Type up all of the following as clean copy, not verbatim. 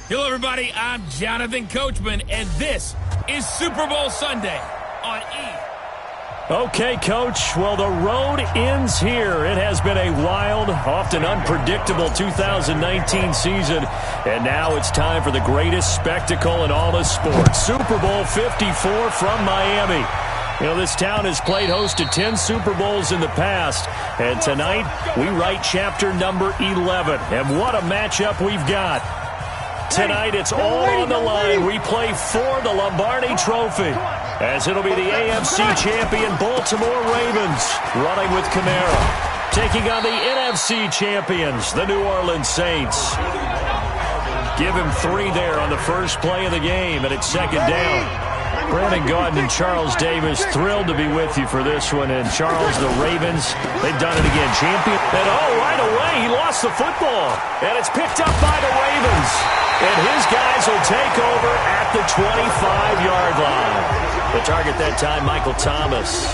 Hello, everybody. I'm Jonathan Coachman, and this is Super Bowl Sunday on E! Okay, Coach. Well, the road ends here. It has been a wild, often unpredictable 2019 season, and now it's time for the greatest spectacle in all of sports. Super Bowl 54 from Miami. You know, this town has played host to 10 Super Bowls in the past, and tonight we write chapter number 11. And what a matchup we've got. Tonight it's all on the line. We play for the Lombardi Trophy, as it'll be the AFC champion Baltimore Ravens running with Kamara, taking on the NFC champions, the New Orleans Saints. Give him 3 there on the first play of the game, and it's second down. Brandon Gaudin and Charles Davis, thrilled to be with you for this one. And Charles, the Ravens, they've done it again. Champion. And right away, he lost the football. And it's picked up by the Ravens. And his guys will take over at the 25-yard line. The target that time, Michael Thomas.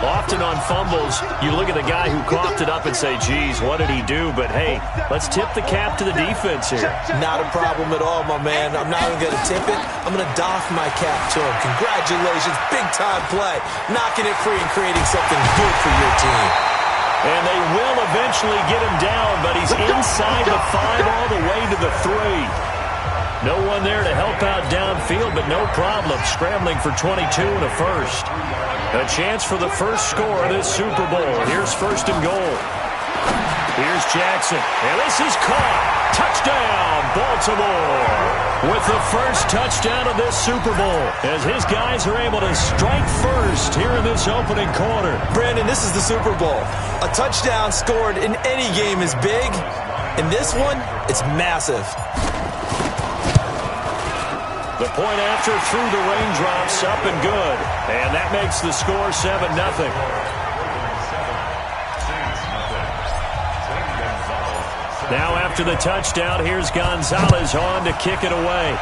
Often on fumbles, you look at the guy who coughed it up and say, geez, what did he do? But, hey, let's tip the cap to the defense here. Not a problem at all, my man. I'm not even going to tip it. I'm going to doff my cap to him. Congratulations. Big-time play. Knocking it free and creating something good for your team. And they will eventually get him down, but he's inside the 5 all the way to the 3. No one there to help out downfield, but no problem. Scrambling for 22 and a first. A chance for the first score of this Super Bowl. Here's first and goal. Here's Jackson. And this is caught. Touchdown, Baltimore. With the first touchdown of this Super Bowl, as his guys are able to strike first here in this opening quarter. Brandon, this is the Super Bowl. A touchdown scored in any game is big. In this one, it's massive. The point after through the raindrops, up and good. And that makes the score 7-0. Now after the touchdown, here's Gonzalez on to kick it away.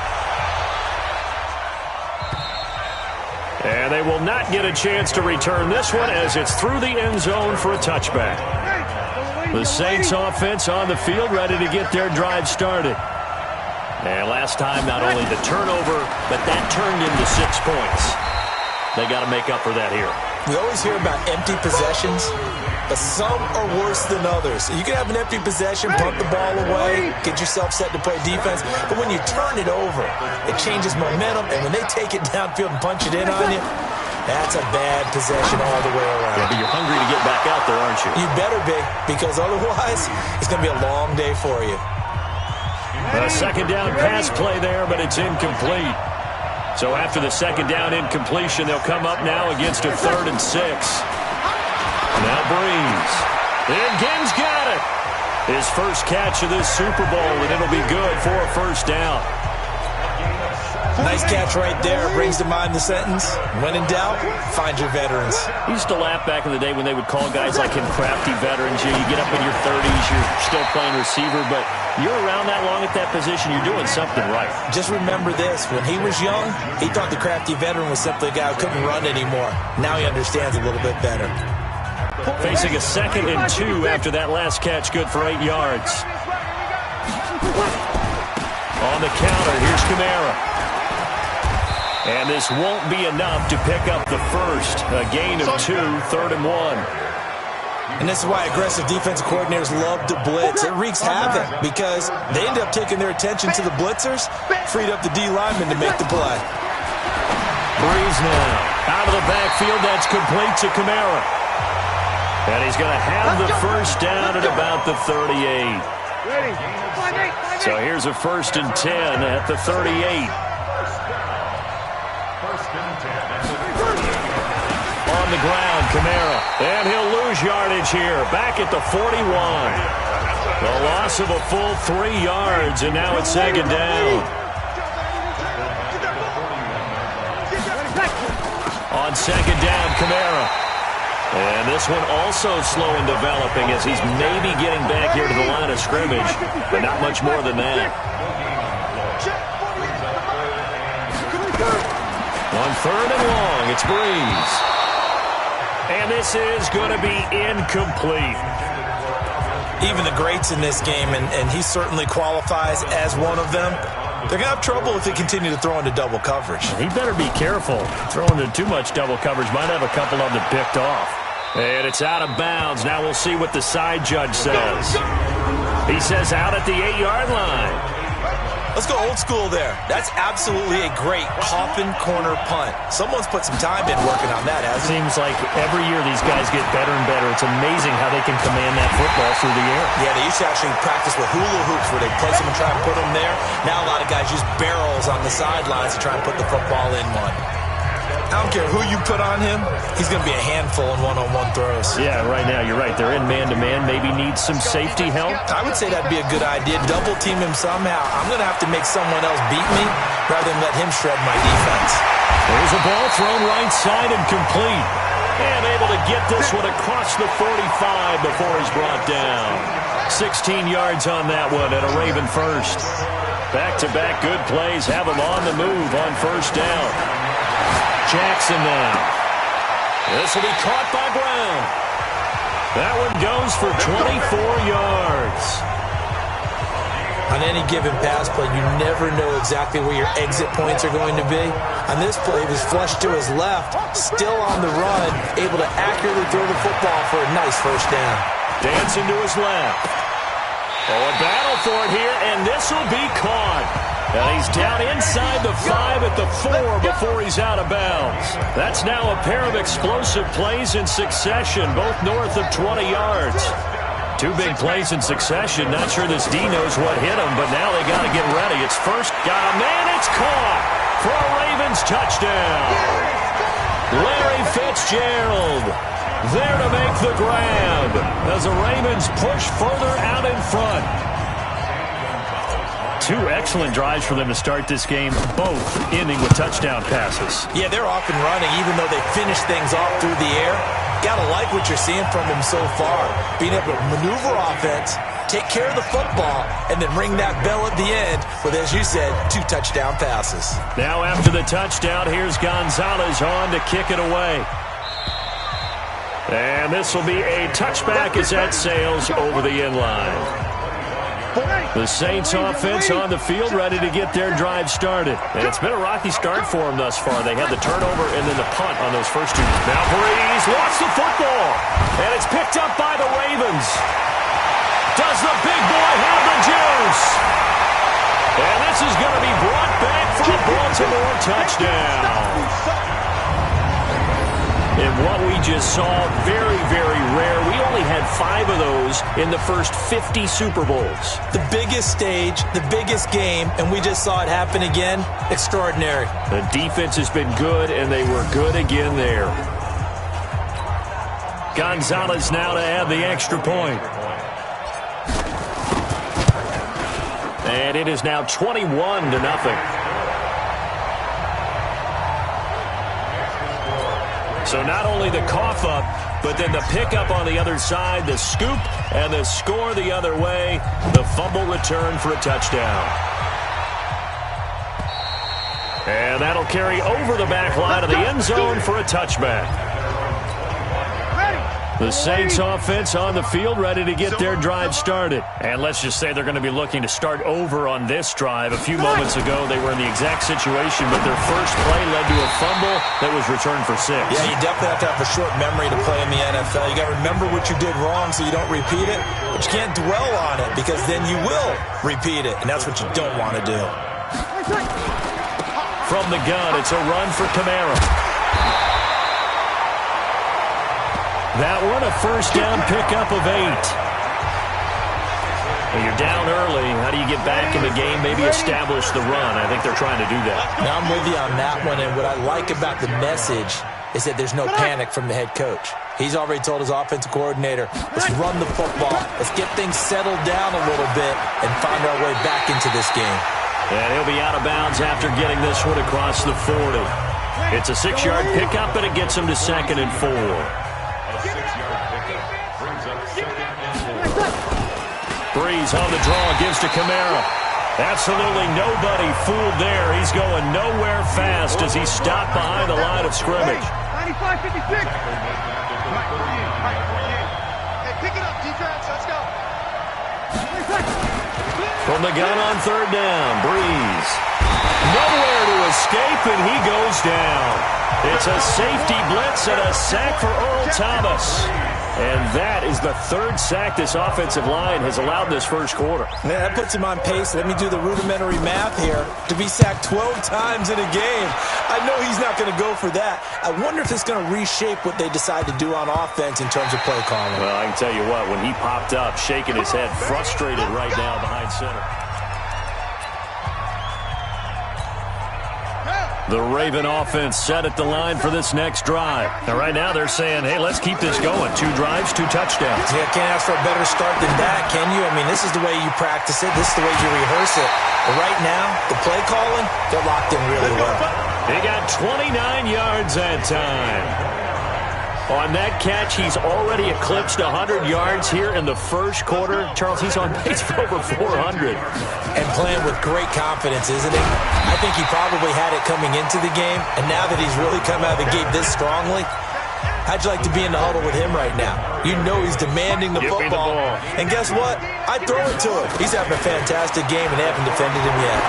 And they will not get a chance to return this one, as it's through the end zone for a touchback. The Saints offense on the field, ready to get their drive started. And last time, not only the turnover, but that turned into 6 points. They got to make up for that here. We always hear about empty possessions, but some are worse than others. You can have an empty possession, punt the ball away, get yourself set to play defense, but when you turn it over, it changes momentum, and when they take it downfield and punch it in on you, that's a bad possession all the way around. Yeah, but you're hungry to get back out there, aren't you? You better be, because otherwise, it's going to be a long day for you. A second down pass play there, but it's incomplete. So after the second down incompletion, they'll come up now against a 3rd and 6. Now Breeze. And Gibbs got it. His first catch of this Super Bowl, and it'll be good for a first down. Nice catch right there. Brings to mind the sentence, when in doubt, find your veterans. I used to laugh back in the day when they would call guys like him crafty veterans. You get up in your 30s, you're still playing receiver, but you're around that long at that position, you're doing something right. Just remember this. When he was young, he thought the crafty veteran was simply a guy who couldn't run anymore. Now he understands a little bit better. Facing a 2nd and 2 after that last catch, good for 8 yards. On the counter, here's Kamara. And this won't be enough to pick up the first. A gain of 2, 3rd and 1. And this is why aggressive defensive coordinators love to blitz. It wreaks havoc because they end up taking their attention to the blitzers, freed up the D linemen to make the play. Breeze now. Out of the backfield, that's complete to Kamara. And he's going to have the first down at about the 38. So here's a 1st and 10 at the 38. On the ground, Kamara. And he'll lose yardage here. Back at the 41. The loss of a full 3 yards, and now it's 2nd down. On 2nd down, Kamara. And this one also slow in developing as he's maybe getting back here to the line of scrimmage, but not much more than that. On 3rd and long, it's Breeze. And this is going to be incomplete. Even the greats in this game, and he certainly qualifies as one of them, They're going to have trouble if they continue to throw into double coverage. He better be careful. Throwing into too much double coverage might have a couple of them picked off. And it's out of bounds. Now we'll see what the side judge says. He says out at the 8-yard line. Let's go old school there. That's absolutely a great coffin corner punt. Someone's put some time in working on that, hasn't it? Seems like every year these guys get better and better. It's amazing how they can command that football through the air. Yeah, they used to actually practice with hula hoops where they place them and try and put them there. Now a lot of guys use barrels on the sidelines to try and put the football in one. I don't care who you put on him, he's going to be a handful in one-on-one throws. Yeah, right now, you're right. They're in man-to-man. Maybe need some safety help. I would say that'd be a good idea. Double team him somehow. I'm going to have to make someone else beat me rather than let him shred my defense. There's a ball thrown right side and complete. And able to get this one across the 45 before he's brought down. 16 yards on that one and a Raven first. Back-to-back good plays have him on the move on first down. Jackson now. This will be caught by Brown. That one goes for 24 yards. On any given pass play, you never know exactly where your exit points are going to be. On this play, he was flushed to his left, still on the run, able to accurately throw the football for a nice first down. Dancing to his left. Oh, a battle for it here, and this will be caught. And he's down inside the 5 at the 4 before he's out of bounds. That's now a pair of explosive plays in succession, both north of 20 yards. Two big plays in succession. Not sure this D knows what hit him, but now they got to get ready. It's first, got him, and it's caught for a Ravens touchdown. Larry Fitzgerald there to make the grab as the Ravens push further out in front. Two excellent drives for them to start this game, both ending with touchdown passes. Yeah, they're off and running, even though they finish things off through the air. Gotta like what you're seeing from them so far. Being able to maneuver offense, take care of the football, and then ring that bell at the end with, as you said, 2 touchdown passes. Now after the touchdown, here's Gonzalez on to kick it away. And this will be a touchback as that sails over the end line. The Saints offense on the field, ready to get their drive started. And it's been a rocky start for them thus far. They had the turnover and then the punt on those first two. Now Breeze lost the football. And it's picked up by the Ravens. Does the big boy have the juice? And this is going to be brought back for a Baltimore touchdown. And what we just saw, very, very rare. We only had 5 of those in the first 50 Super Bowls. The biggest stage, the biggest game, and we just saw it happen again. Extraordinary. The defense has been good, and they were good again there. Gonzalez now to add the extra point. And it is now 21-0. So not only the cough up, but then the pickup on the other side, the scoop, and the score the other way. The fumble return for a touchdown. And that'll carry over the back line of the end zone for a touchback. The Saints offense on the field, ready to get their drive started. And let's just say they're going to be looking to start over on this drive. A few moments ago, they were in the exact situation, but their first play led to a fumble that was returned for 6. Yeah, you definitely have to have a short memory to play in the NFL. You got to remember what you did wrong so you don't repeat it, but you can't dwell on it because then you will repeat it, and that's what you don't want to do. From the gun, it's a run for Kamara. That one, a first down pickup of 8. Well, you're down early. How do you get back in the game, maybe establish the run? I think they're trying to do that. Now I'm with you on that one, and what I like about the message is that there's no panic from the head coach. He's already told his offensive coordinator, let's run the football, let's get things settled down a little bit, and find our way back into this game. And he'll be out of bounds after getting this one across the 40. It's a 6-yard pickup, and it gets him to 2nd and 4. Breeze on the draw, gives to Kamara. Absolutely nobody fooled there. He's going nowhere fast as he stopped behind the line of scrimmage. 95-56. Hey, pick it up, defense. Let's go. From From the gun on third down, Breeze. Nowhere to escape, and he goes down. It's a safety blitz and a sack for Earl Thomas. And that is the third sack this offensive line has allowed this first quarter. Yeah, that puts him on pace. Let me do the rudimentary math here. To be sacked 12 times in a game. I know he's not going to go for that. I wonder if it's going to reshape what they decide to do on offense in terms of play calling. Well, I can tell you what, when he popped up, shaking his head, frustrated right now behind center. The Raven offense set at the line for this next drive. Now, right now they're saying, hey, let's keep this going. 2 drives, 2 touchdowns. Yeah, can't ask for a better start than that, can you? I mean, this is the way you practice it. This is the way you rehearse it. But right now, the play calling, they're locked in really well. He got 29 yards that time. On that catch, he's already eclipsed 100 yards here in the first quarter. Charles, he's on pace for over 400. And playing with great confidence, isn't he? I think he probably had it coming into the game, and now that he's really come out of the gate this strongly, how'd you like to be in the huddle with him right now? You know he's demanding the football. And guess what? I throw it to him. He's having a fantastic game, and they haven't defended him yet.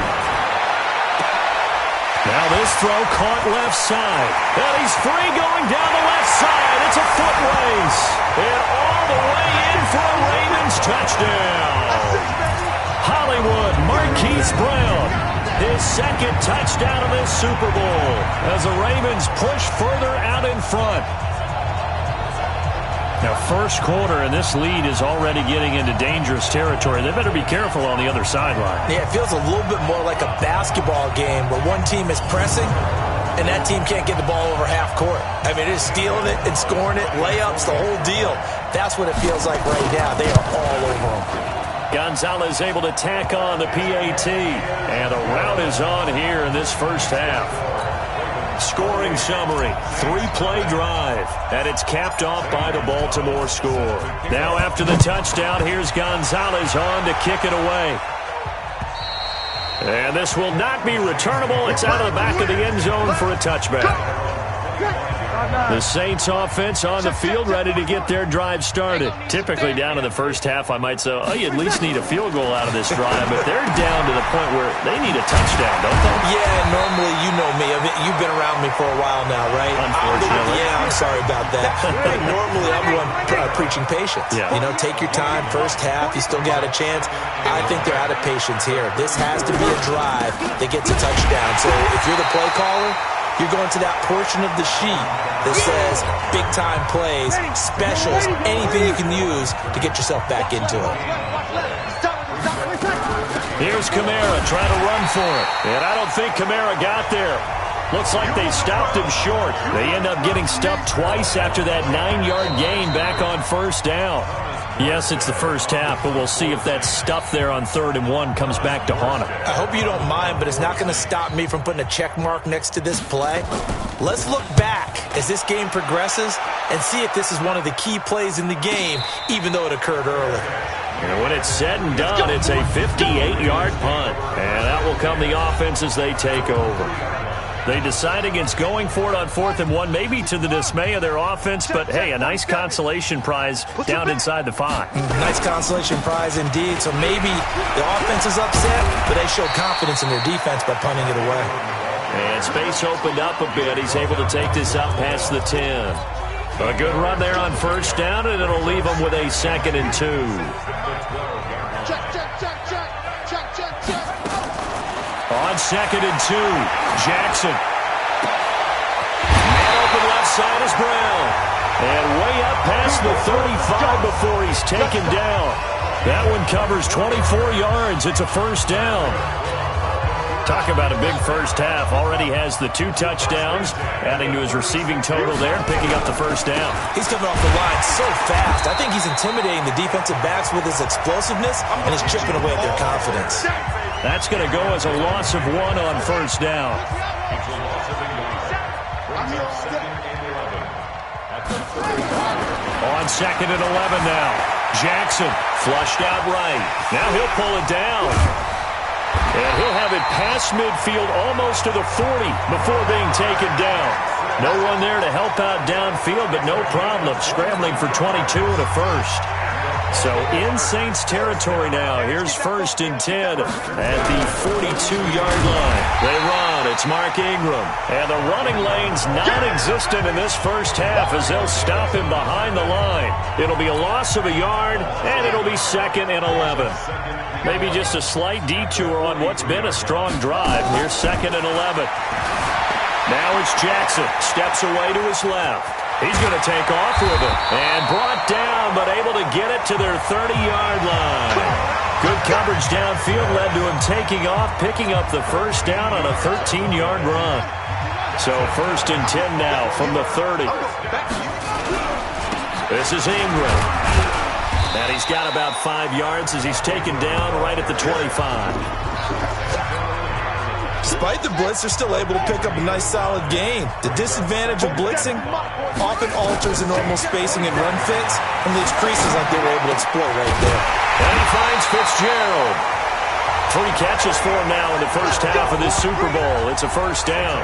Now this throw caught left side. And he's free going down the left side. It's a foot race. And all the way in for a Ravens touchdown. Hollywood Marquise Brown. His second touchdown of this Super Bowl as the Ravens push further out in front. Now, first quarter, and this lead is already getting into dangerous territory. They better be careful on the other sideline. Yeah, it feels a little bit more like a basketball game where one team is pressing and that team can't get the ball over half court. I mean, they're stealing it and scoring it, layups, the whole deal. That's what it feels like right now. They are all over them. Gonzalez able to tack on the PAT, and the route is on here in this first half. Scoring summary, 3-play drive, and it's capped off by the Baltimore score. Now after the touchdown, here's Gonzalez on to kick it away. And this will not be returnable. It's out of the back of the end zone for a touchback. The Saints offense on the field, ready to get their drive started. Typically down in the first half, I might say, oh, you at least need a field goal out of this drive, but they're down to the point where they need a touchdown, don't they? Yeah, normally, you know me. You've been around me for a while now, right? Unfortunately. Yeah, I'm sorry about that. Normally, I'm the one preaching patience. Yeah. You know, take your time, first half, you still got a chance. I think they're out of patience here. This has to be a drive that gets a touchdown. So if you're the play caller, you're going to that portion of the sheet that says big-time plays, specials, anything you can use to get yourself back into it. Here's Kamara trying to run for it. And I don't think Kamara got there. Looks like they stopped him short. They end up getting stuffed twice after that 9-yard gain back on first down. Yes, it's the first half, but we'll see if that stuff there on 3rd and 1 comes back to haunt him. I hope you don't mind, but it's not going to stop me from putting a check mark next to this play. Let's look back as this game progresses and see if this is one of the key plays in the game, even though it occurred early. And when it's said and done, it's a 58-yard punt. And that will come the offense as they take over. They decide against going for it on 4th and 1, maybe to the dismay of their offense, but hey, a nice consolation prize down inside the 5. Nice consolation prize indeed. So maybe the offense is upset, but they show confidence in their defense by punting it away. And space opened up a bit. He's able to take this out past the 10. A good run there on first down, and it'll leave him with a 2nd and 2. On 2nd and 2, Jackson. Man open left side is Brown. And way up past the 35 before he's taken down. That one covers 24 yards. It's a first down. Talk about a big first half. Already has the 2 touchdowns, adding to his receiving total there, picking up the first down. He's coming off the line so fast. I think he's intimidating the defensive backs with his explosiveness, and he's chipping away at their confidence. That's going to go as a loss of 1 on first down. On 2nd and 11 now. Jackson flushed out right. Now he'll pull it down. And he'll have it past midfield almost to the 40 before being taken down. No one there to help out downfield, but no problem scrambling for 22 and a first. So in Saints territory now. Here's 1st and 10 at the 42-yard line. They run. It's Mark Ingram. And the running lane's non-existent in this first half as they'll stop him behind the line. It'll be a loss of a yard, and it'll be 2nd and 11. Maybe just a slight detour on what's been a strong drive. Here's 2nd and 11. Now it's Jackson. Steps away to his left. He's going to take off with it. And brought down, but able to get it to their 30-yard line. Good coverage downfield led to him taking off, picking up the first down on a 13-yard run. So 1st and 10 now from the 30. This is Ingram. And he's got about 5 yards as he's taken down right at the 25. Despite the blitz, they're still able to pick up a nice, solid gain. The disadvantage of blitzing often alters the normal spacing and run fits and leaves creases like they were able to exploit right there. And he finds Fitzgerald. 3 catches for him now in the first half of this Super Bowl. It's a first down.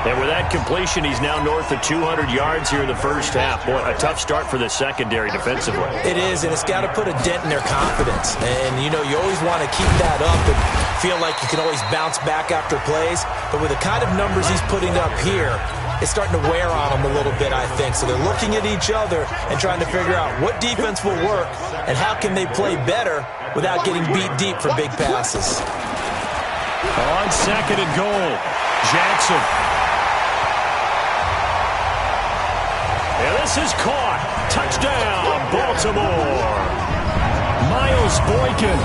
And with that completion, he's now north of 200 yards here in the first half. Boy, a tough start for the secondary defensively. It is, and it's got to put a dent in their confidence. And, you know, you always want to keep that up and feel like you can always bounce back after plays. But with the kind of numbers he's putting up here, it's starting to wear on them a little bit, I think. So they're looking at each other and trying to figure out what defense will work and how can they play better without getting beat deep for big passes. On 2nd and goal, Jackson. And this is caught. Touchdown, Baltimore. Miles Boykin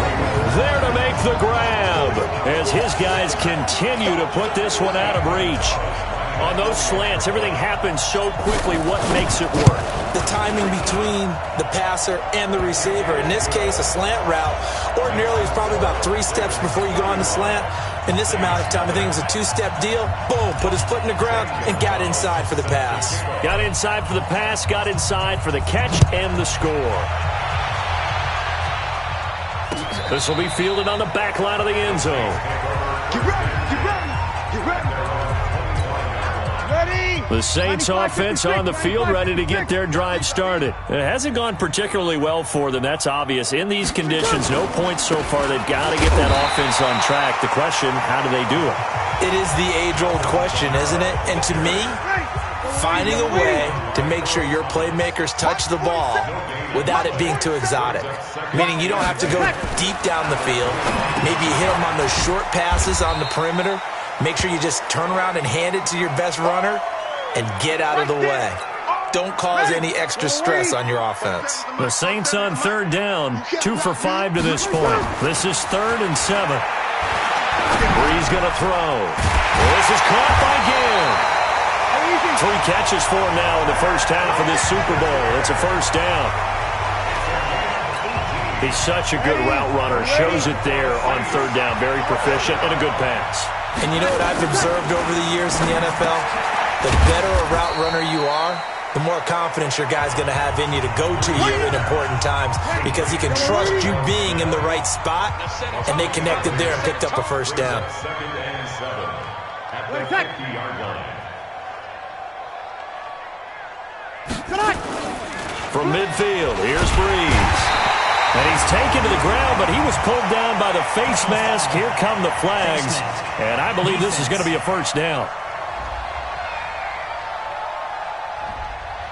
there to make the grab as his guys continue to put this one out of reach. On those slants, everything happens so quickly. What makes it work? The timing between the passer and the receiver. In this case, a slant route ordinarily is probably about 3 steps before you go on the slant. In this amount of time, I think it was a 2-step deal. Boom, put his foot in the ground and got inside for the pass. Got inside for the pass, got inside for the catch and the score. This will be fielded on the back line of the end zone. Get ready, get ready, get ready. The Saints offense on the field, ready to get their drive started. It hasn't gone particularly well for them, that's obvious. In these conditions, no points so far. They've got to get that offense on track. The question, how do they do it? It is the age-old question, isn't it? And to me, finding a way to make sure your playmakers touch the ball without it being too exotic. Meaning you don't have to go deep down the field. Maybe you hit them on those short passes on the perimeter. Make sure you just turn around and hand it to your best runner and get out of the way. Don't cause any extra stress on your offense. The Saints on 3rd down, 2 for 5 to this point. This is 3rd and 7. Bree's going to throw. This is caught by Gill. 3 catches for him now in the first half of this Super Bowl. It's a first down. He's such a good route runner. Shows it there on 3rd down. Very proficient and a good pass. And you know what I've observed over the years in the NFL? The better a route runner you are, the more confidence your guy's going to have in you to go to you in important times because he can trust you being in the right spot, and they connected there and picked up a first down. From midfield, here's Breeze. And he's taken to the ground, but he was pulled down by the face mask. Here come the flags, and I believe this is going to be a first down.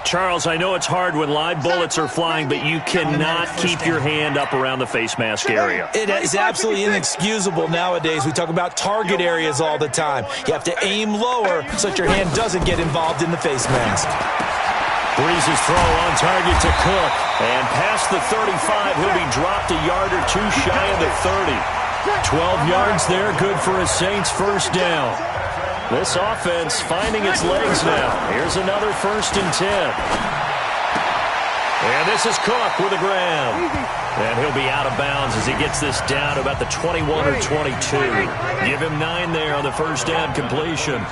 Charles, I know it's hard when live bullets are flying, but you cannot keep your hand up around the face mask area. It is absolutely inexcusable nowadays. We talk about target areas all the time. You have to aim lower so that your hand doesn't get involved in the face mask. Breeze's throw on target to Cook. And past the 35, he'll be dropped a yard or 2 shy of the 30. 12 yards there, good for a Saints first down. This offense finding its legs now. Here's another 1st and 10. And this is Cook with a grab. And he'll be out of bounds as he gets this down to about the 21 or 22. Give him 9 there on the first down completion.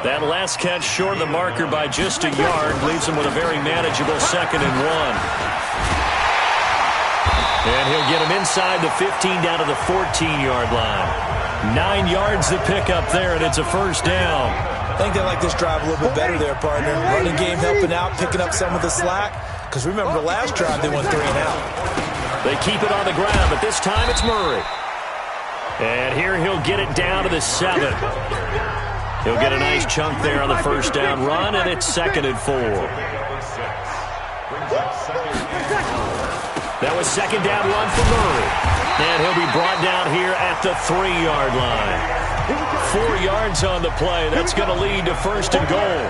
That last catch short of the marker by just a yard leaves him with a very manageable 2nd and 1. And he'll get him inside the 15 down to the 14-yard line. 9 yards to pick up there, and it's a first down. I think they like this drive a little bit better there, partner. Running game helping out, picking up some of the slack. because remember the last drive they went 3 and out. They keep it on the ground, but this time it's Murray. And here he'll get it down to the 7. He'll get a nice chunk there on the first down run, and it's 2nd and 4. That was 2nd down run for Murray. And he'll be brought down here at the 3-yard line. 4 yards on the play. That's going to lead to 1st and goal.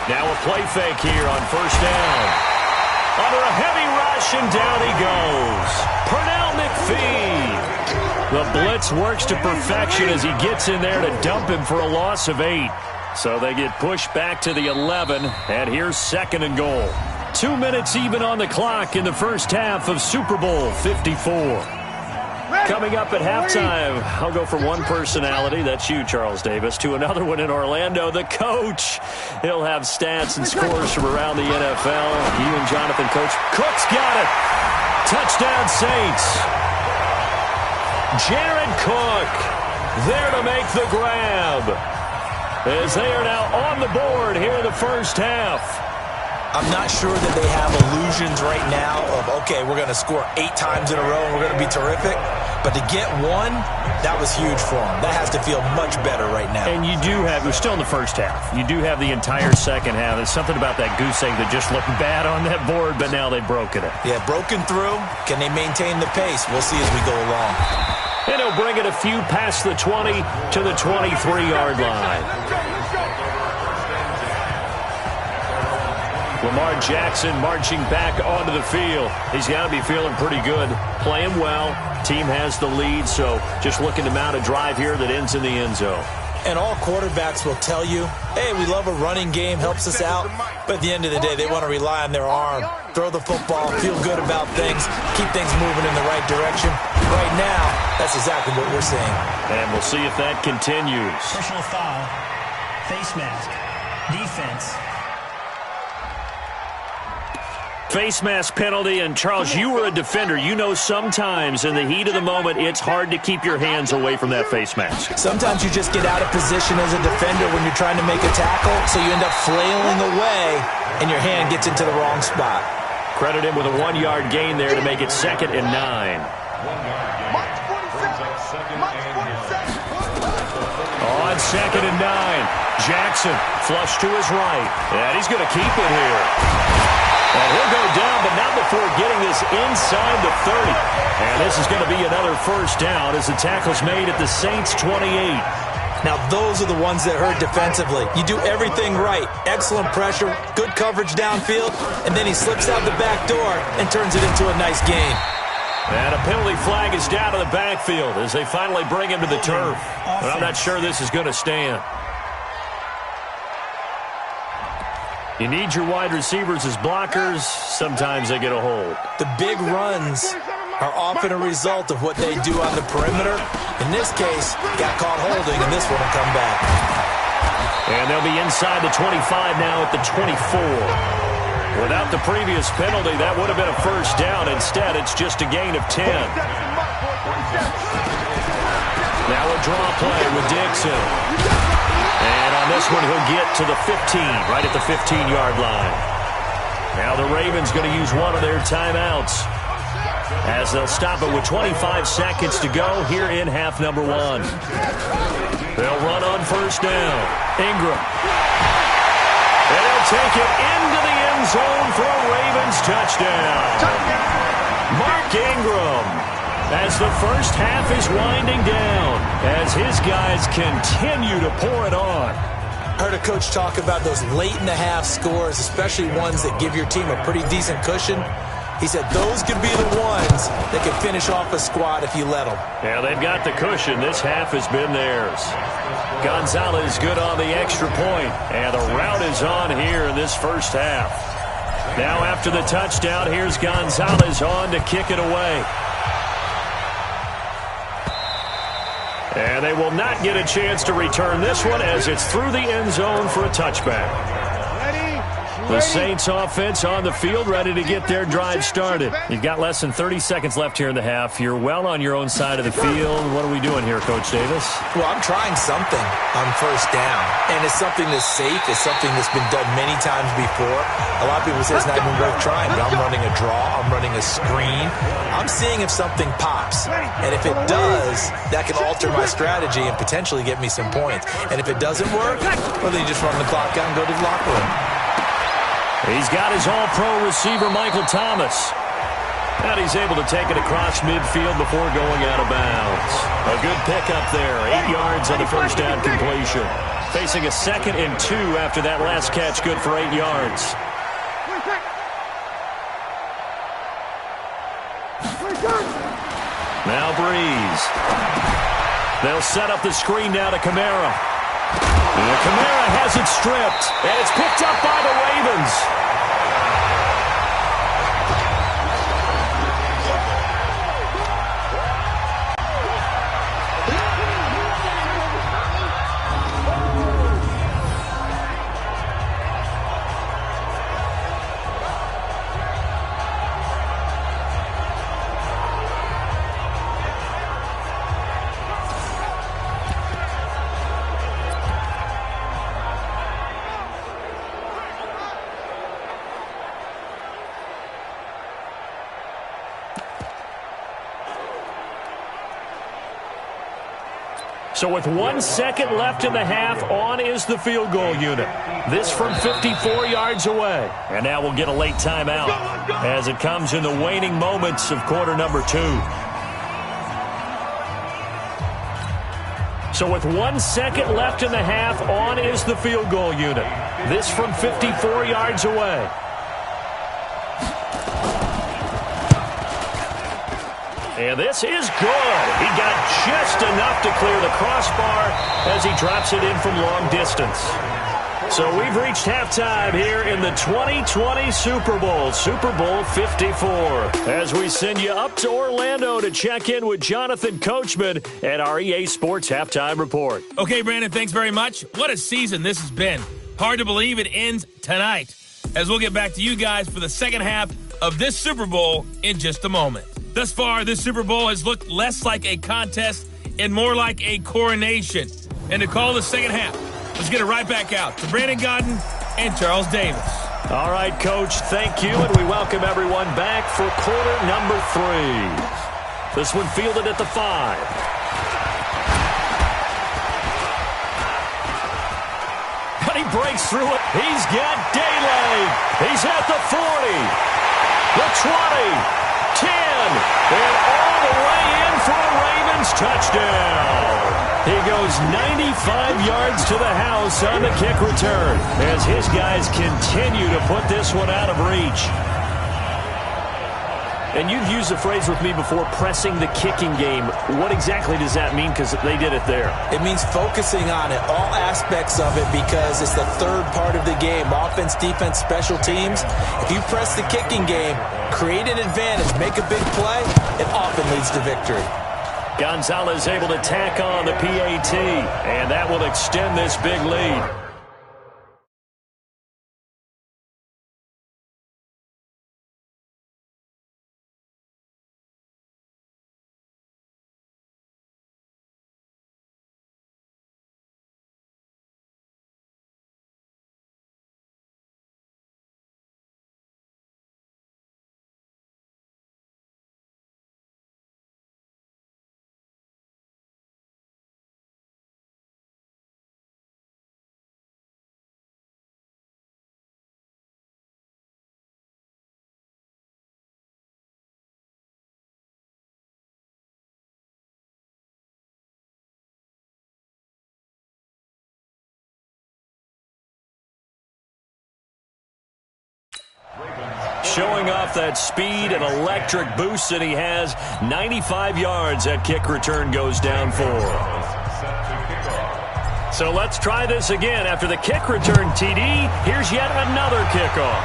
Now a play fake here on 1st down. Under a heavy rush, and down he goes. Pernell McPhee. The blitz works to perfection as he gets in there to dump him for a loss of 8. So they get pushed back to the 11, and here's 2nd and goal. 2 minutes even on the clock in the first half of Super Bowl 54. Coming up at halftime, I'll go from one personality, that's you, Charles Davis, to another one in Orlando, the coach. He'll have stats and scores from around the NFL. You and Jonathan, Coach. Cook's got it. Touchdown, Saints. Jared Cook there to make the grab, as they are now on the board here in the first half. I'm not sure that they have illusions right now of, okay, we're going to score 8 times in a row and we're going to be terrific. But to get 1, that was huge for them. That has to feel much better right now. And you do have, we're still in the first half. You do have the entire second half. There's something about that goose egg that just looked bad on that board, but now they've broken it. Yeah, broken through. Can they maintain the pace? We'll see as we go along. And he'll bring it a few past the 20 to the 23-yard line. Lamar Jackson marching back onto the field. He's got to be feeling pretty good. Playing well. Team has the lead, so just looking to mount a drive here that ends in the end zone. And all quarterbacks will tell you, hey, we love a running game, helps us out. But at the end of the day, they want to rely on their arm. Throw the football, feel good about things, keep things moving in the right direction. Right now, that's exactly what we're seeing. And we'll see if that continues. Personal foul, face mask, defense. Face mask penalty, and Charles, you were a defender. You know sometimes in the heat of the moment, it's hard to keep your hands away from that face mask. Sometimes you just get out of position as a defender when you're trying to make a tackle, so you end up flailing away, and your hand gets into the wrong spot. Credit him with a 1-yard gain there to make it 2nd and 9. On 2nd and 9, Jackson flush to his right, and he's going to keep it here. And he'll go down, but not before getting this inside the 30. And this is going to be another first down as the tackle's made at the Saints' 28. Now, those are the ones that hurt defensively. You do everything right. Excellent pressure, good coverage downfield, and then he slips out the back door and turns it into a nice gain. And a penalty flag is down to the backfield as they finally bring him to the turf. But I'm not sure this is going to stand. You need your wide receivers as blockers. Sometimes they get a hold. The big runs are often a result of what they do on the perimeter. In this case, got caught holding, and this one will come back. And they'll be inside the 25 now at the 24. Without the previous penalty, that would have been a first down. Instead, it's just a gain of 10. Now a draw play with Dixon. And on this one, he'll get to the 15, right at the 15-yard line. Now the Ravens going to use one of their timeouts as they'll stop it with 25 seconds to go here in half number 1. They'll run on first down. Ingram. And they'll take it into the end zone for a Ravens touchdown. Mark Ingram, as the first half is winding down, as his guys continue to pour it on. I heard a coach talk about those late-in-the-half scores, especially ones that give your team a pretty decent cushion. He said those could be the ones that could finish off a squad if you let them. Yeah, they've got the cushion. This half has been theirs. Gonzalez good on the extra point, and the route is on here in this first half. Now after the touchdown, here's Gonzalez on to kick it away. And they will not get a chance to return this one as it's through the end zone for a touchback. Ready, The Saints offense on the field, ready to get their drive started. You've got less than 30 seconds left here in the half. You're well on your own side of the field. What are we doing here, Coach Davis? Well, I'm trying something on first down, and it's something that's safe. It's something that's been done many times before. A lot of people say it's not even worth trying, but I'm running a draw. I'm running a screen. I'm seeing if something pops, and if it does, that can alter my strategy and potentially get me some points. And if it doesn't work, well, then you just run the clock out and go to the locker room. He's got his all-pro receiver, Michael Thomas. And he's able to take it across midfield before going out of bounds. A good pickup there, 8 yards on the first down completion. Facing a 2nd and 2 after that last catch, good for 8 yards. Now Breeze. They'll set up the screen now to Kamara. And Kamara has it stripped, and it's picked up by the Ravens. So with 1 second left in the half, on is the field goal unit. This from 54 yards away. And now we'll get a late timeout as it comes in the waning moments of quarter number 2. So with 1 second left in the half, on is the field goal unit. This from 54 yards away. And this is good. He got just enough to clear the crossbar as he drops it in from long distance. So we've reached halftime here in the 2020 Super Bowl, Super Bowl 54. As we send you up to Orlando to check in with Jonathan Coachman at our EA Sports Halftime Report. Okay, Brandon, thanks very much. What a season this has been. Hard to believe it ends tonight, as we'll get back to you guys for the second half of this Super Bowl in just a moment. Thus far, this Super Bowl has looked less like a contest and more like a coronation. And to call the second half, let's get it right back out to Brandon Godden and Charles Davis. All right, Coach, thank you, and we welcome everyone back for quarter number 3. This one fielded at the 5. But he breaks through it. He's got daylight. He's at the 40, the 20, 10, and all the way in for a Ravens touchdown. He goes 95 yards to the house on the kick return as his guys continue to put this one out of reach. And you've used the phrase with me before, pressing the kicking game. What exactly does that mean? Because they did it there. It means focusing on it, all aspects of it, because it's the third part of the game. Offense, defense, special teams. If you press the kicking game, create an advantage, make a big play, it often leads to victory. Gonzalez able to tack on the PAT, and that will extend this big lead. Showing off that speed and electric boost that he has. 95 yards that kick return goes down for. So let's try this again. After the kick return TD, here's yet another kickoff.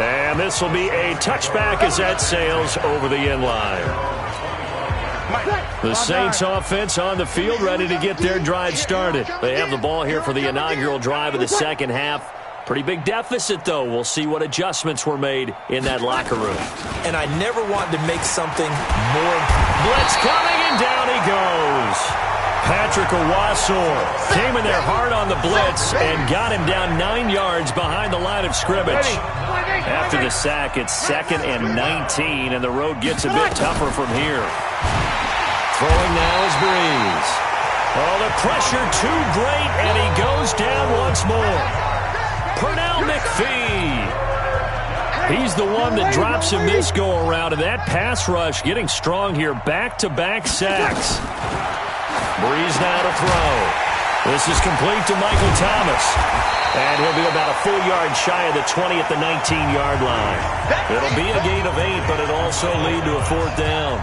And this will be a touchback as that sails over the end line. The Saints offense on the field, ready to get their drive started. They have the ball here for the inaugural drive of the second half. Pretty big deficit, though. We'll see what adjustments were made in that locker room. And I never wanted to make something more. Blitz coming, and down he goes. Patrick Owasor came in there hard on the blitz and got him down 9 yards behind the line of scrimmage. After the sack, it's 2nd and 19, and the road gets a bit tougher from here. Throwing now is Breeze. Oh, the pressure too great, and he goes down once more. Pernell McPhee. He's the one that drops him this go-around, and that pass rush getting strong here. Back-to-back sacks. Breeze now to throw. This is complete to Michael Thomas. And he'll be about a full yard shy of the 20 at the 19-yard line. It'll be a gain of 8, but it'll also lead to a 4th down.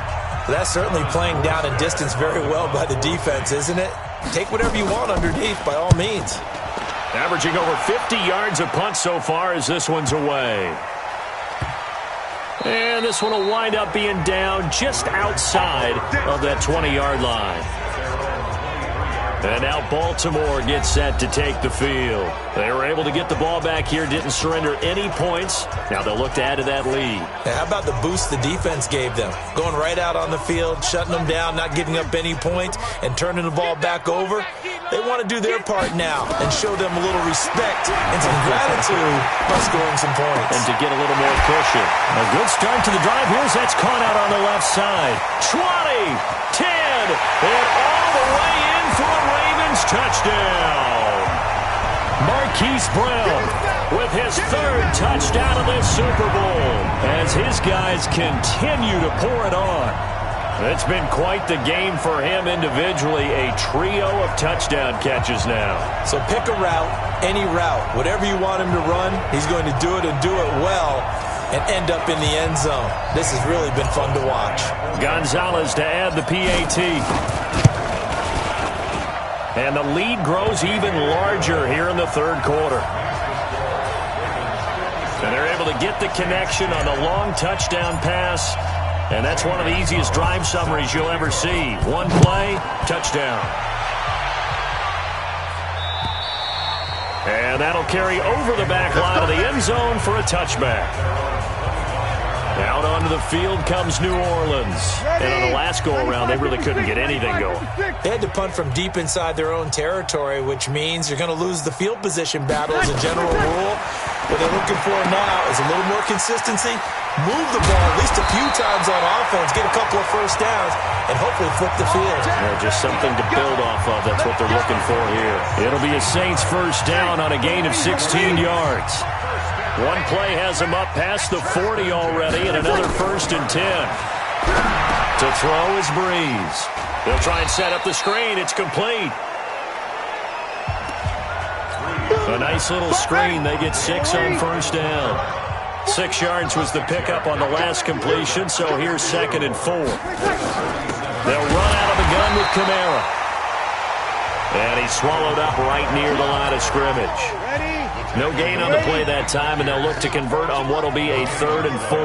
That's certainly playing down and distance very well by the defense, isn't it? Take whatever you want underneath, by all means. Averaging over 50 yards a punt so far as this one's away. And this one will wind up being down just outside of that 20-yard line. And now Baltimore gets set to take the field. They were able to get the ball back here, didn't surrender any points. Now they'll look to add to that lead. How about the boost the defense gave them? Going right out on the field, shutting them down, not giving up any points, and turning the ball back over. They want to do their part now and show them a little respect and some gratitude by scoring some points. And to get a little more cushion. A good start to the drive. Here's that's caught out on the left side. 20, 10, and all the way in for a Ravens touchdown. Marquise Brown with his 3rd touchdown of this Super Bowl as his guys continue to pour it on. It's been quite the game for him individually, a trio of touchdown catches now. So pick a route, any route, whatever you want him to run, he's going to do it and do it well and end up in the end zone. This has really been fun to watch. Gonzalez to add the PAT. And the lead grows even larger here in the 3rd quarter. And they're able to get the connection on the long touchdown pass. And that's one of the easiest drive summaries you'll ever see. One play, touchdown. And that'll carry over the back line of the end zone for a touchback. Out onto the field comes New Orleans. And on the last go-around, they really couldn't get anything going. They had to punt from deep inside their own territory, which means you're going to lose the field position battle as a general rule. What they're looking for now is a little more consistency, move the ball at least a few times on offense, get a couple of first downs, and hopefully flip the field. Just something to build off of. That's what they're looking for here. It'll be a Saints first down on a gain of 16 yards. One play has him up past the 40 already, and another 1st and 10. To throw is Breeze. They'll try and set up the screen. It's complete. A nice little screen. They get 6 on first down. 6 yards was the pickup on the last completion, so here's 2nd and 4. They'll run out of the gun with Kamara. And he's swallowed up right near the line of scrimmage. No gain on the play that time, and they'll look to convert on what will be a 3rd and 4.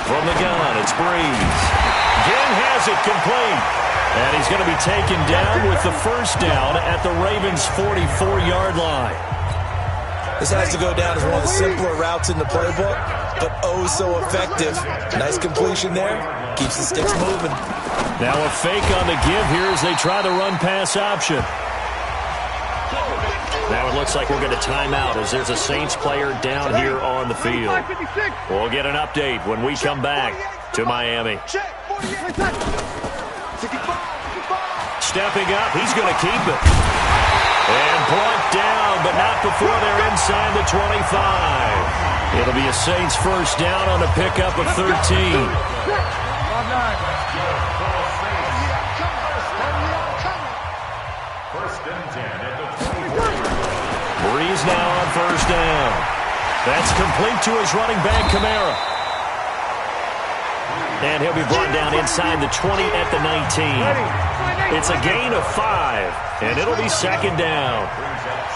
From the gun, it's Breeze. Again has it complete. And he's going to be taken down with the first down at the Ravens' 44-yard line. This has to go down as one of the simpler routes in the playbook, but oh so effective. Nice completion there. Keeps the sticks moving. Now a fake on the give here as they try the run-pass option. Now it looks like we'll get a timeout as there's a Saints player down here on the field. We'll get an update when we come back to Miami. Stepping up, he's going to keep it. And brought down, but not before they're inside the 25. It'll be a Saints first down on a pickup of 13. Breeze now on first down. That's complete to his running back, Kamara. And he'll be brought down inside the 20 at the 19. It's a gain of 5, and it'll be 2nd down.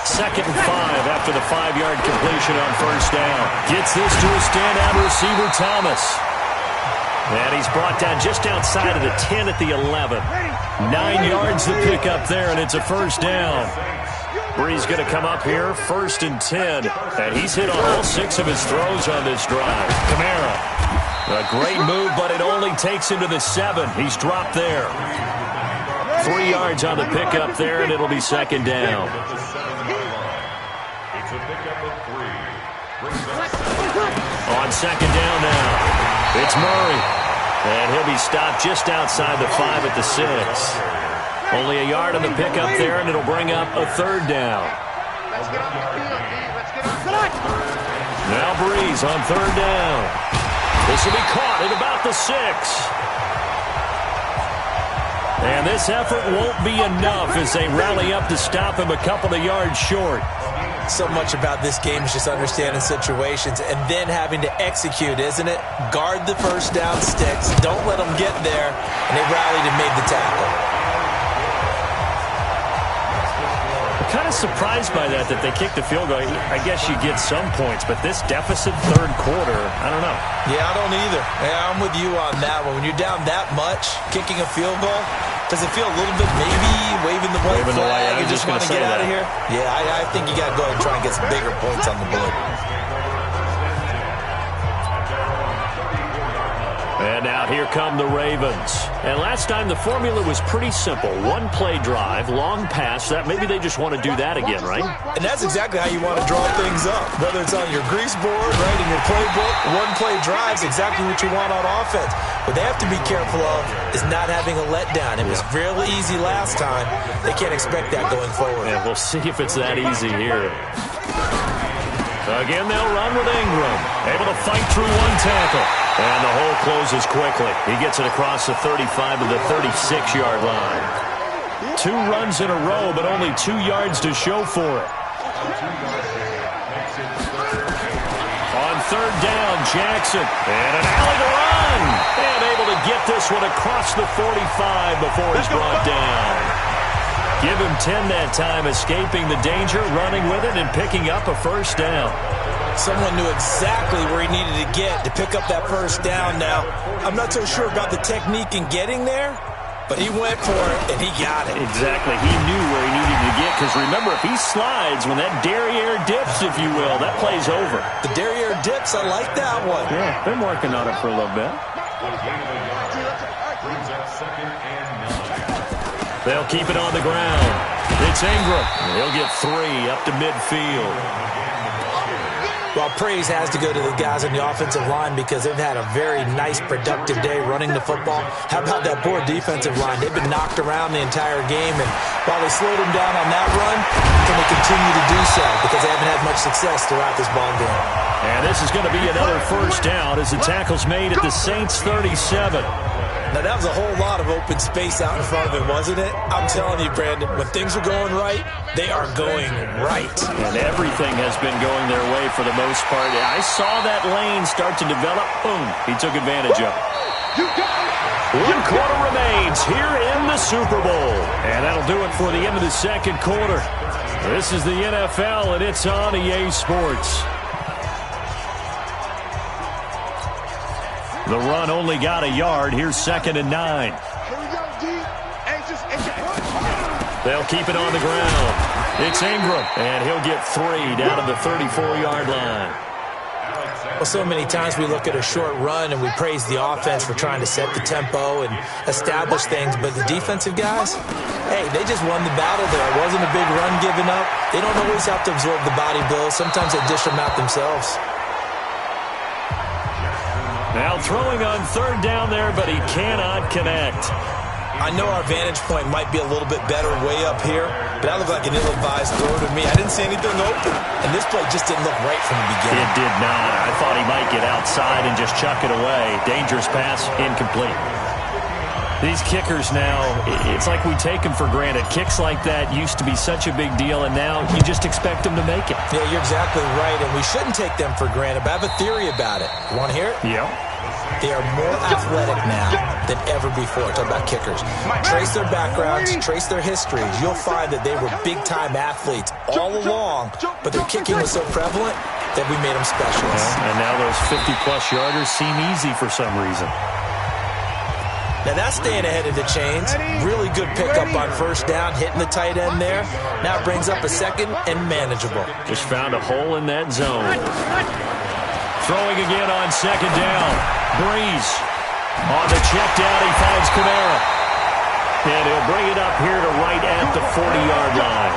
2nd and 5 after the 5-yard completion on first down. Gets this to a standout receiver, Thomas. And he's brought down just outside of the 10 at the 11. 9 yards to pick up there, and it's a first down. Bree's going to come up here, 1st and 10. And he's hit on all 6 of his throws on this drive. Kamara. A great move, but it only takes him to the 7. He's dropped there. 3 yards on the pickup there, and it'll be 2nd down. On 2nd down now, it's Murray. And he'll be stopped just outside the 5 at the 6. Only a yard on the pickup there, and it'll bring up a 3rd down. Now Breeze on 3rd down. This will be caught at about the 6. And this effort won't be enough as they rally up to stop him a couple of yards short. So much about this game is just understanding situations and then having to execute, isn't it? Guard the first down sticks. Don't let them get there. And they rallied and made the tackle. I'm kind of surprised by that they kicked the field goal. I guess you get some points, but this deficit 3rd quarter, I don't know. Yeah, I don't either. Yeah, I'm with you on that one. When you're down that much, kicking a field goal, does it feel a little bit maybe waving the white flag and just want to get out of here? Yeah, I think you got to go ahead and try and get some bigger points on the board. And now here come the Ravens. And last time the formula was pretty simple. 1-play drive, long pass. That maybe they just want to do that again, right? And that's exactly how you want to draw things up. Whether it's on your grease board, right, in your playbook, 1-play drives exactly what you want on offense. What they have to be careful of is not having a letdown. It was really easy last time. They can't expect that going forward. Yeah, we'll see if it's that easy here. Again, they'll run with Ingram. Able to fight through 1 tackle. And the hole closes quickly. He gets it across the 35 to the 36-yard line. 2 runs in a row, but only 2 yards to show for it. On 3rd down, Jackson. And an alley to run. And able to get this one across the 45 before he's brought down. Give him 10 that time, escaping the danger, running with it, and picking up a first down. Someone knew exactly where he needed to get to pick up that first down. Now, I'm not so sure about the technique in getting there, but he went for it, and he got it. Exactly. He knew where he needed to get, because remember, if he slides, when that derriere dips, if you will, that play's over. The derriere dips, I like that one. Yeah, been working on it for a little bit. They'll keep it on the ground. It's Ingram. He'll get 3 up to midfield. Well, praise has to go to the guys on the offensive line because they've had a very nice, productive day running the football. How about that poor defensive line? They've been knocked around the entire game, and while they slowed them down on that run, can they continue to do so because they haven't had much success throughout this ball game. And this is going to be another first down as the tackle's made at the Saints' 37. Now, that was a whole lot of open space out in front of him, wasn't it? I'm telling you, Brandon, when things are going right, they are going right. And everything has been going their way for the most part. I saw that lane start to develop. Boom. He took advantage of it. 1 quarter remains here in the Super Bowl. And that'll do it for the end of the 2nd quarter. This is the NFL, and it's on EA Sports. The run only got a yard. Here's 2nd and 9. They'll keep it on the ground. It's Ingram, and he'll get 3 down to the 34-yard line. Well, so many times we look at a short run and we praise the offense for trying to set the tempo and establish things, but the defensive guys, hey, they just won the battle there. It wasn't a big run given up. They don't always have to absorb the body blows. Sometimes they dish them out themselves. Now throwing on 3rd down there, but he cannot connect. I know our vantage point might be a little bit better way up here, but that looked like an ill-advised throw to me. I didn't see anything open, and this play just didn't look right from the beginning. It did not. I thought he might get outside and just chuck it away. Dangerous pass, incomplete. These kickers now, it's like we take them for granted. Kicks like that used to be such a big deal, and now you just expect them to make it. Yeah, you're exactly right, and we shouldn't take them for granted, but I have a theory about it. You want to hear it? Yeah. They are more athletic now than ever before. Talk about kickers. Trace their backgrounds, trace their histories. You'll find that they were big-time athletes all along, but their kicking was so prevalent that we made them specialists. Yeah, and now those 50-plus yarders seem easy for some reason. Now that's staying ahead of the chains. Really good pickup on first down, hitting the tight end there. Now it brings up a second and manageable. Just found a hole in that zone. Throwing again on second down. Breeze. On the check down, he finds Kamara. And he'll bring it up here to right at the 40-yard line.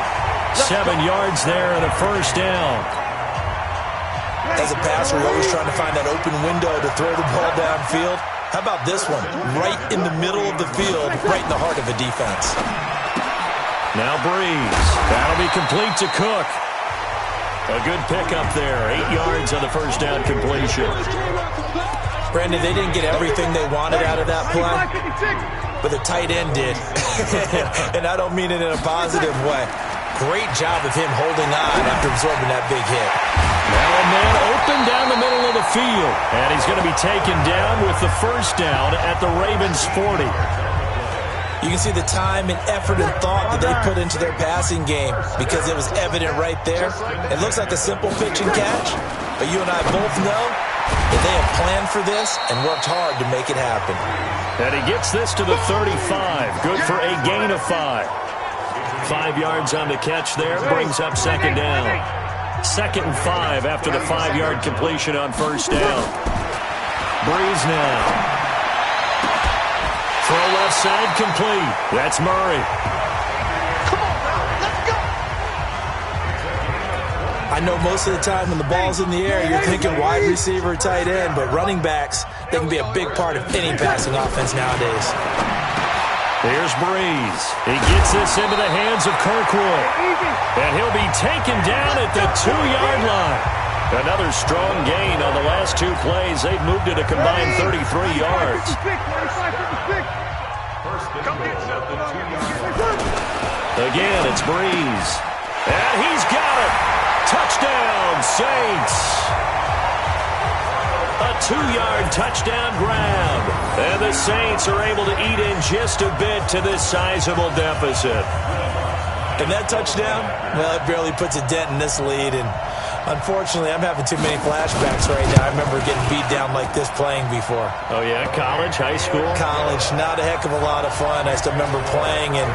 7 yards there and a first down. As a passer, you're always trying to find that open window to throw the ball downfield. How about this one? Right in the middle of the field, right in the heart of a defense. Now Breeze. That'll be complete to Cook. A good pickup there. 8 yards on the first down completion. Brandon, they didn't get everything they wanted out of that play, but the tight end did. And I don't mean it in a positive way. Great job of him holding on after absorbing that big hit. Now a man open down the middle of the field. And he's going to be taken down with the first down at the Ravens' 40. You can see the time and effort and thought that they put into their passing game because it was evident right there. It looks like a simple pitch and catch, but you and I both know that they have planned for this and worked hard to make it happen. And he gets this to the 35. Good for a gain of 5. 5 yards on the catch there. Brings up second down. 2nd and 5 after the 5-yard completion on first down. Breeze now. Throw left side complete. That's Murray. I know most of the time when the ball's in the air, you're thinking wide receiver, tight end, but running backs, they can be a big part of any passing offense nowadays. Here's Breeze. He gets this into the hands of Kirkwood. And he'll be taken down at the 2-yard line. Another strong gain on the last 2 plays. They've moved it a combined 33 yards. Again, it's Breeze. And he's got it. Touchdown, Saints. A 2-yard touchdown grab. And the Saints are able to eat in just a bit to this sizable deficit. And that touchdown, well, it barely puts a dent in this lead. And unfortunately, I'm having too many flashbacks right now. I remember getting beat down like this playing before. Oh, yeah? College, high school? College, not a heck of a lot of fun. I still remember playing and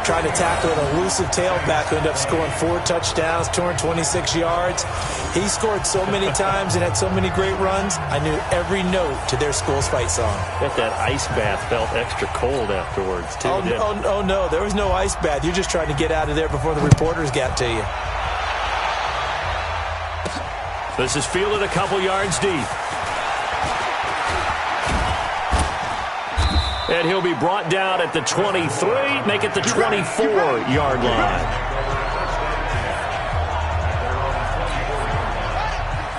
trying to tackle an elusive tailback who ended up scoring 4 touchdowns, 226 yards. He scored so many times and had so many great runs, I knew every note to their school's fight song. Bet that ice bath felt extra cold afterwards, too. Oh, no, there was no ice bath. You're just trying to get out of there before the reporters got to you. This is fielded a couple yards deep. And he'll be brought down at the 23, make it the 24-yard line.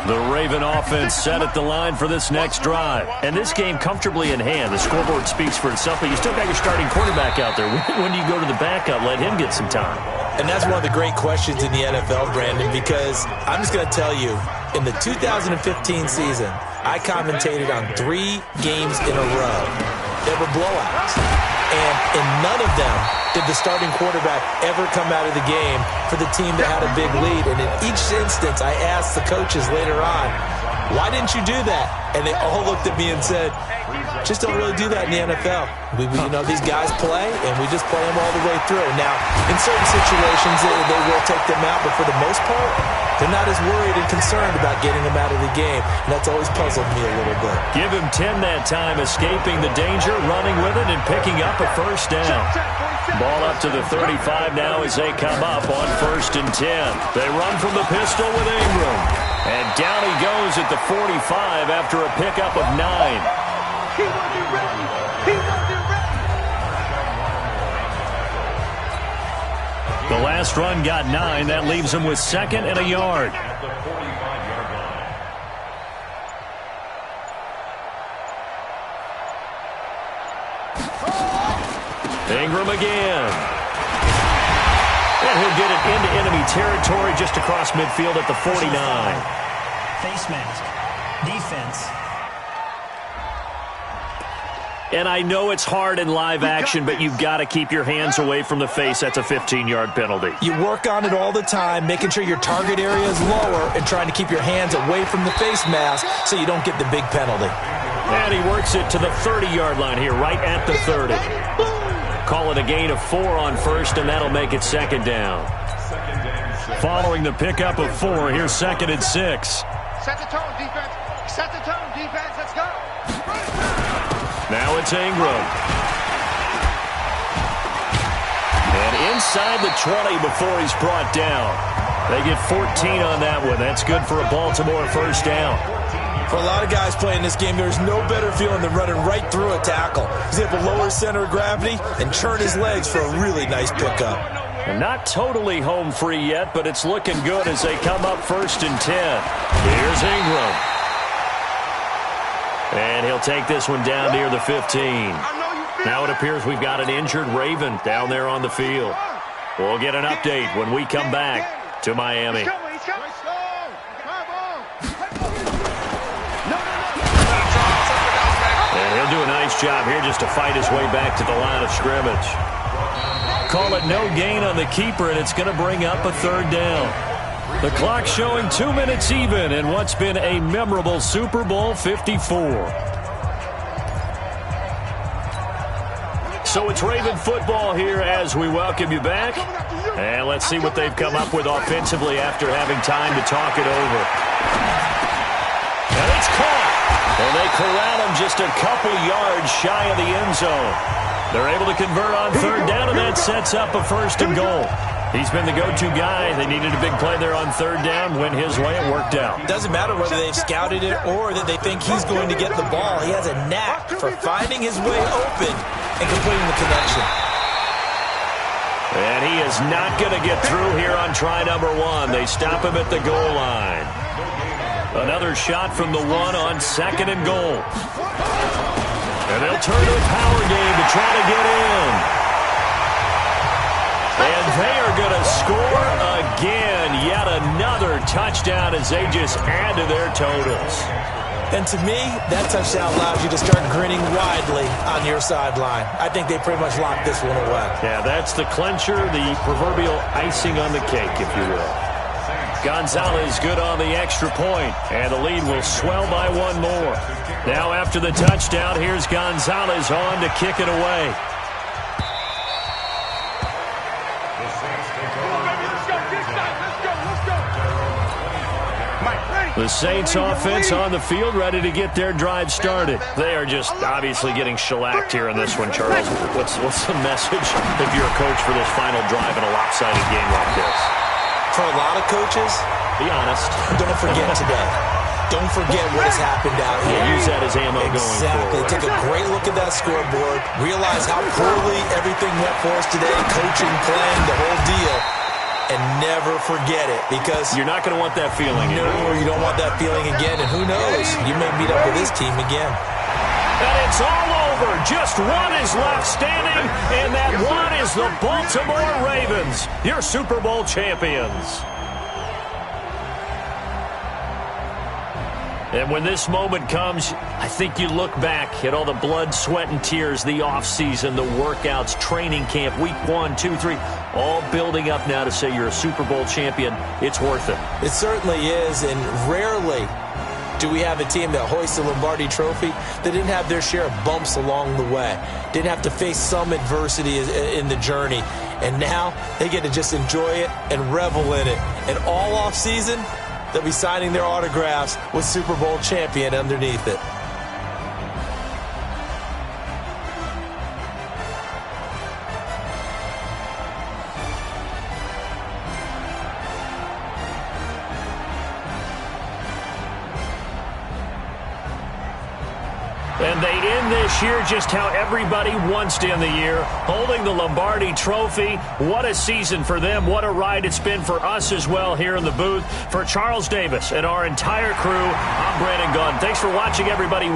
The Raven offense set at the line for this next drive. And this game comfortably in hand. The scoreboard speaks for itself, but you still got your starting quarterback out there. When do you go to the backup? Let him get some time. And that's one of the great questions in the NFL, Brandon, because I'm just going to tell you, in the 2015 season, I commentated on 3 games in a row. They were blowouts. And in none of them did the starting quarterback ever come out of the game for the team that had a big lead. And in each instance, I asked the coaches later on, why didn't you do that? And they all looked at me and said, just don't really do that in the NFL. These guys play, and we just play them all the way through. Now, in certain situations, they will take them out, but for the most part, they're not as worried and concerned about getting them out of the game. And that's always puzzled me a little bit. Give him 10 that time, escaping the danger, running with it, and picking up a first down. Ball up to the 35 now as they come up on 1st and 10. They run from the pistol with Ingram. And down he goes at the 45 after a pickup of 9. He wasn't ready. He wasn't ready. The last run got 9. That leaves him with 2nd and a yard. Ingram again. And he'll get it into enemy territory just across midfield at the 49. Face mask. Defense. And I know it's hard in live action, but you've got to keep your hands away from the face. That's a 15-yard penalty. You work on it all the time, making sure your target area is lower and trying to keep your hands away from the face mask so you don't get the big penalty. And he works it to the 30-yard line here, right at the 30. Call it a gain of 4 on first, and that'll make it second down. Following the pickup of 4, here's 2nd and 6. Set the tone, defense. Set the tone, defense. Let's go. Now it's Ingram. And inside the 20 before he's brought down. They get 14 on that one. That's good for a Baltimore first down. For a lot of guys playing this game, there's no better feeling than running right through a tackle. He's able to lower his center of gravity and turn his legs for a really nice pickup. And not totally home free yet, but it's looking good as they come up 1st and 10. Here's Ingram. And he'll take this one down near the 15. Now it appears we've got an injured Raven down there on the field. We'll get an update when we come back to Miami. And he'll do a nice job here just to fight his way back to the line of scrimmage. Call it no gain on the keeper, and it's going to bring up a 3rd down. The clock showing 2 minutes even in what's been a memorable Super Bowl 54. So it's Raven football here as we welcome you back. And let's see what they've come up with offensively after having time to talk it over. And it's caught. And they corral him just a couple yards shy of the end zone. They're able to convert on 3rd down, and that sets up a 1st and goal. He's been the go-to guy. They needed a big play there on 3rd down. Went his way. It worked out. Doesn't matter whether they've scouted it or that they think he's going to get the ball. He has a knack for finding his way open and completing the connection. And he is not going to get through here on try number 1. They stop him at the goal line. Another shot from the 1 on 2nd and goal. And they'll turn to a power game to try to get in. And they are going to score again. Yet another touchdown as they just add to their totals. And to me, that touchdown allows you to start grinning widely on your sideline. I think they pretty much locked this one away. Yeah, that's the clincher, the proverbial icing on the cake, if you will. Gonzalez good on the extra point, and the lead will swell by 1 more. Now after the touchdown, here's Gonzalez on to kick it away. The Saints offense on the field, ready to get their drive started. They are just obviously getting shellacked here in this one, Charles. What's the message if you're a coach for this final drive in a lopsided game like this? For a lot of coaches, be honest. Don't forget today. Don't forget what has happened out here. Yeah, use that as ammo going forward. Take a great look at that scoreboard. Realize how poorly everything went for us today. Coaching, playing, the whole deal. And never forget it, because you're not going to want that feeling. No, you don't want that feeling again. And who knows? You may meet up with this team again. And it's all over. Just 1 is left standing, and that 1 is the Baltimore Ravens, your Super Bowl champions. And when this moment comes, I think you look back at all the blood, sweat, and tears, the offseason, the workouts, training camp, week 1, 2, 3, all building up now to say you're a Super Bowl champion. It's worth it. It certainly is, and rarely do we have a team that hoists the Lombardi Trophy that didn't have their share of bumps along the way, didn't have to face some adversity in the journey, and now they get to just enjoy it and revel in it. And all offseason, they'll be signing their autographs with Super Bowl champion underneath it. And they end this year just how everybody wants to end the year, holding the Lombardi Trophy. What a season for them. What a ride it's been for us as well here in the booth. For Charles Davis and our entire crew, I'm Brandon Gaudin. Thanks for watching, everybody.